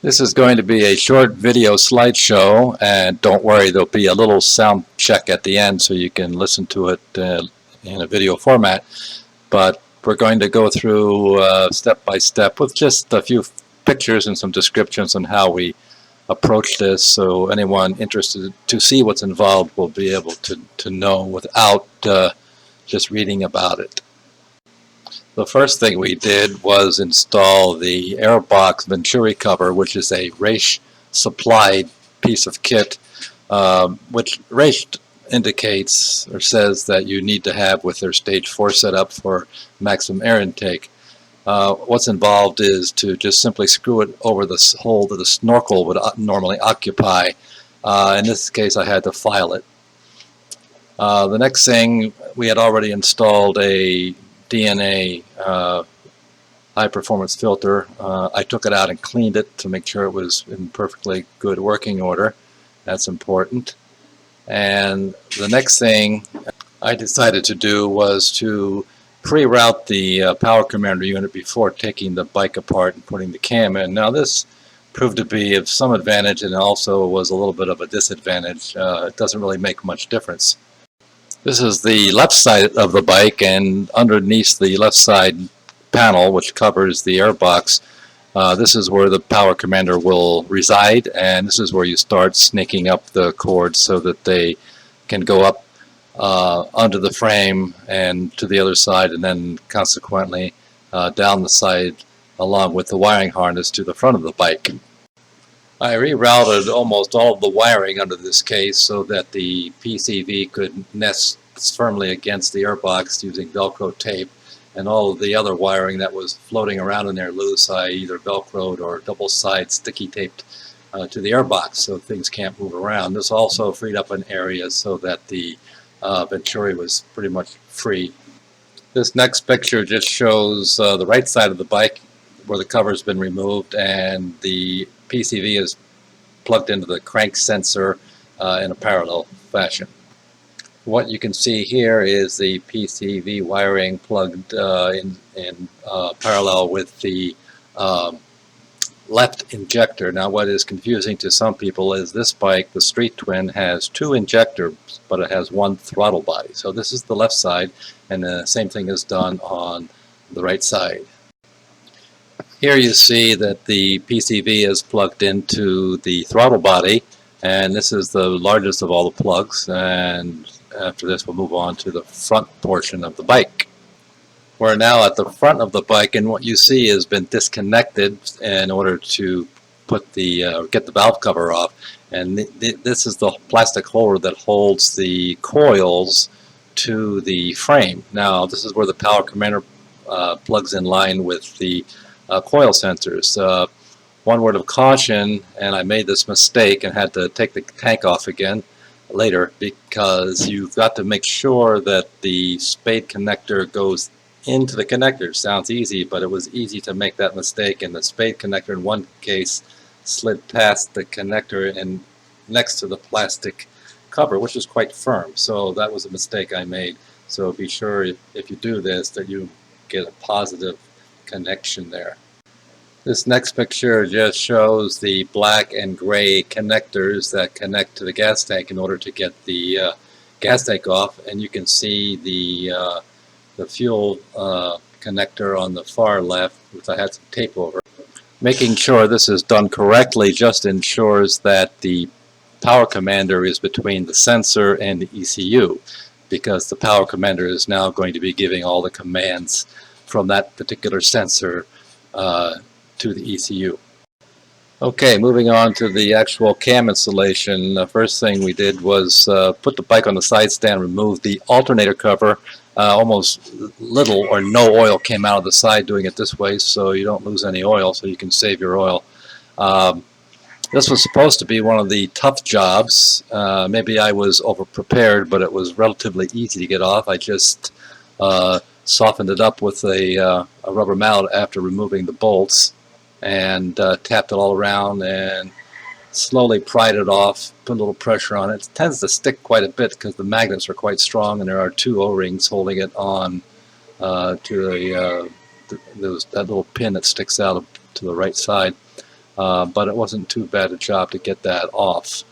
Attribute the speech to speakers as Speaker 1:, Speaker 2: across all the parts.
Speaker 1: This is going to be a short video slideshow, and don't worry, there'll be a little sound check at the end so you can listen to it in a video format. But we're going to go through step by step with just a few pictures and some descriptions on how we approach this, so anyone interested to see what's involved will be able to know without just reading about it. The first thing we did was install the Airbox Venturi cover, which is a Raisch supplied piece of kit, which Raisch indicates or says that you need to have with their stage 4 setup for maximum air intake. What's involved is to just simply screw it over the hole that the snorkel would normally occupy. In this case, I had to file it. The next thing, we had already installed a DNA high performance filter. I took it out and cleaned it to make sure it was in perfectly good working order. That's important. And the next thing I decided to do was to pre-route the power commander unit before taking the bike apart and putting the cam in. Now this proved to be of some advantage and also was a little bit of a disadvantage. It doesn't really make much difference. This is the left side of the bike, and underneath the left side panel, which covers the airbox, this is where the power commander will reside, and this is where you start snaking up the cords so that they can go up under the frame and to the other side, and then consequently down the side along with the wiring harness to the front of the bike. I rerouted almost all of the wiring under this case so that the PCV could nest firmly against the airbox using Velcro tape, and all of the other wiring that was floating around in there loose I either Velcroed or double-side sticky taped to the airbox so things can't move around. This also freed up an area so that the Venturi was pretty much free. This next picture just shows the right side of the bike where the cover's been removed, and the PCV is plugged into the crank sensor in a parallel fashion. What you can see here is the PCV wiring plugged in parallel with the left injector. Now what is confusing to some people is this bike, the Street Twin, has two injectors, but it has one throttle body. So this is the left side, and the same thing is done on the right side. Here you see that the PCV is plugged into the throttle body, and this is the largest of all the plugs, and after this we'll move on to the front portion of the bike. We're now at the front of the bike, and what you see has been disconnected in order to put the get the valve cover off, and this is the plastic holder that holds the coils to the frame. Now this is where the power commander plugs in line with the coil sensors. One word of caution, and I made this mistake and had to take the tank off again later, because you've got to make sure that the spade connector goes into the connector. Sounds easy, but it was easy to make that mistake, and the spade connector in one case slid past the connector and next to the plastic cover, which is quite firm. So that was a mistake I made. So be sure if you do this that you get a positive connection there. This next picture just shows the black and gray connectors that connect to the gas tank in order to get the gas tank off, and you can see the fuel connector on the far left, which I had some tape over. Making sure this is done correctly just ensures that the power commander is between the sensor and the ECU, because the power commander is now going to be giving all the commands from that particular sensor to the ECU. Okay, moving on to the actual cam installation. The first thing we did was put the bike on the side stand, remove the alternator cover. Almost little or no oil came out of the side doing it this way, so you don't lose any oil, so you can save your oil. This was supposed to be one of the tough jobs. Maybe I was over-prepared, but it was relatively easy to get off. I just softened it up with a rubber mallet after removing the bolts, and tapped it all around and slowly pried it off, put a little pressure on it. It tends to stick quite a bit because the magnets are quite strong, and there are two O-rings holding it on to that little pin that sticks out to the right side. but it wasn't too bad a job to get that off.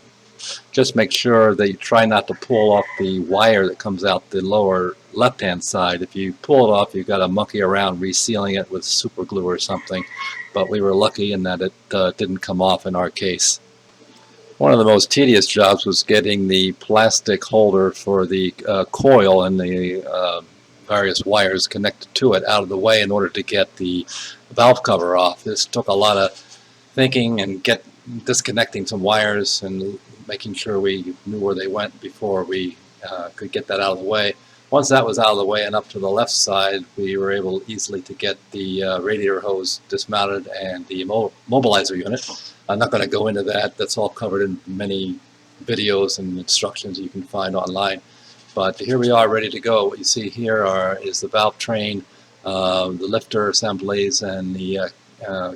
Speaker 1: Just make sure that you try not to pull off the wire that comes out the lower left-hand side. If you pull it off, you've got to monkey around resealing it with super glue or something. But we were lucky in that it didn't come off in our case. One of the most tedious jobs was getting the plastic holder for the coil and the various wires connected to it out of the way in order to get the valve cover off. This took a lot of thinking and disconnecting some wires and making sure we knew where they went before we could get that out of the way. Once that was out of the way and up to the left side, we were able easily to get the radiator hose dismounted and the mobilizer unit. I'm not going to go into that. That's all covered in many videos and instructions you can find online. But here we are ready to go. What you see here is the valve train, the lifter assemblies, and the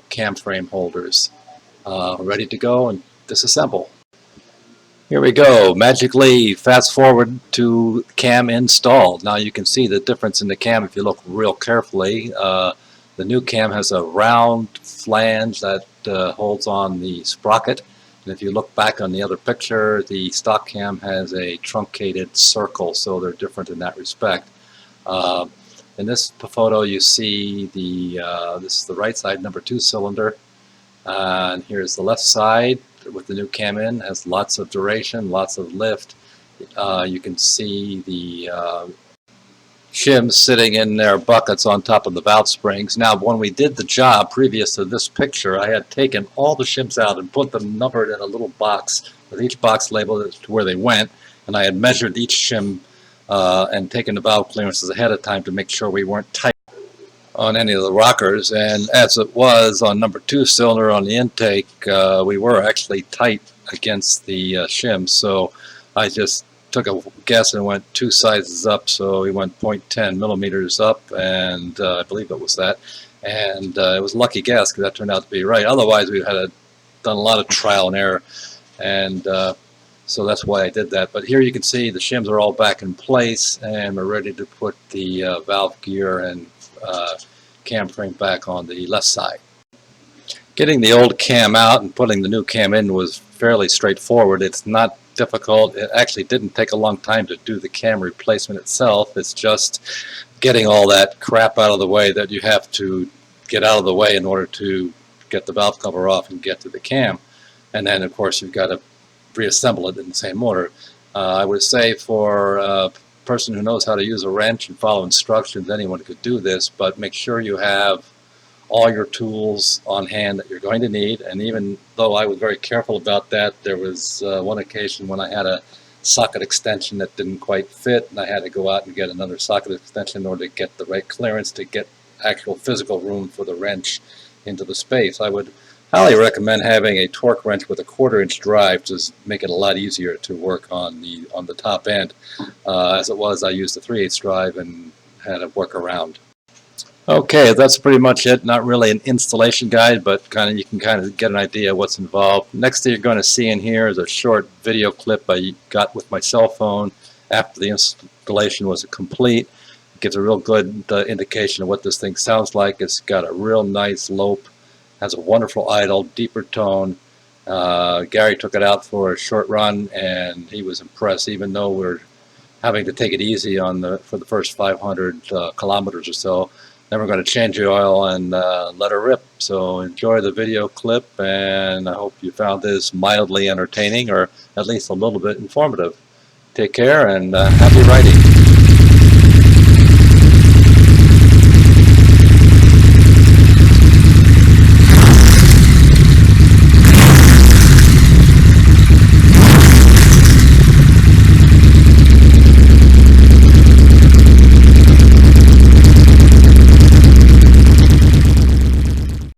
Speaker 1: cam frame holders. Ready to go and disassemble. Here we go. Magically fast forward to cam install. Now you can see the difference in the cam if you look real carefully. The new cam has a round flange that holds on the sprocket. And if you look back on the other picture, the stock cam has a truncated circle, so they're different in that respect. In this photo you see this is the right side number 2 cylinder. And here's the left side with the new cam in. It has lots of duration, lots of lift. You can see the shims sitting in their buckets on top of the valve springs. Now, when we did the job previous to this picture, I had taken all the shims out and put them numbered in a little box with each box labeled to where they went, and I had measured each shim and taken the valve clearances ahead of time to make sure we weren't tight on any of the rockers. And as it was on number 2 cylinder on the intake, we were actually tight against the shims, so I just took a guess and went 2 sizes up, so we went 0.10 millimeters up, and I believe it was that, and it was a lucky guess because that turned out to be right. Otherwise we had done a lot of trial and error, and so that's why I did that. But here you can see the shims are all back in place, and we're ready to put the valve gear and cam frame back on the left side. Getting the old cam out and putting the new cam in was fairly straightforward. It's not difficult. It actually didn't take a long time to do the cam replacement itself. It's just getting all that crap out of the way that you have to get out of the way in order to get the valve cover off and get to the cam. And then, of course, you've got to reassemble it in the same order. I would say for a person who knows how to use a wrench and follow instructions, anyone could do this, but make sure you have all your tools on hand that you're going to need. And even though I was very careful about that, there was one occasion when I had a socket extension that didn't quite fit, and I had to go out and get another socket extension in order to get the right clearance to get actual physical room for the wrench into the space. I would highly recommend having a torque wrench with a 1/4 inch drive to make it a lot easier to work on the top end. As it was, I used a 3/8 drive and had to work around. Okay, that's pretty much it. Not really an installation guide, but you can kind of get an idea of what's involved. Next thing you're going to see in here is a short video clip I got with my cell phone after the installation was complete. It gives a real good indication of what this thing sounds like. It's got a real nice lope, has a wonderful idle, deeper tone. Gary took it out for a short run, and he was impressed, even though we're having to take it easy for the first 500 kilometers or so. Then we're going to change the oil and let her rip. So enjoy the video clip, and I hope you found this mildly entertaining or at least a little bit informative. Take care and happy riding.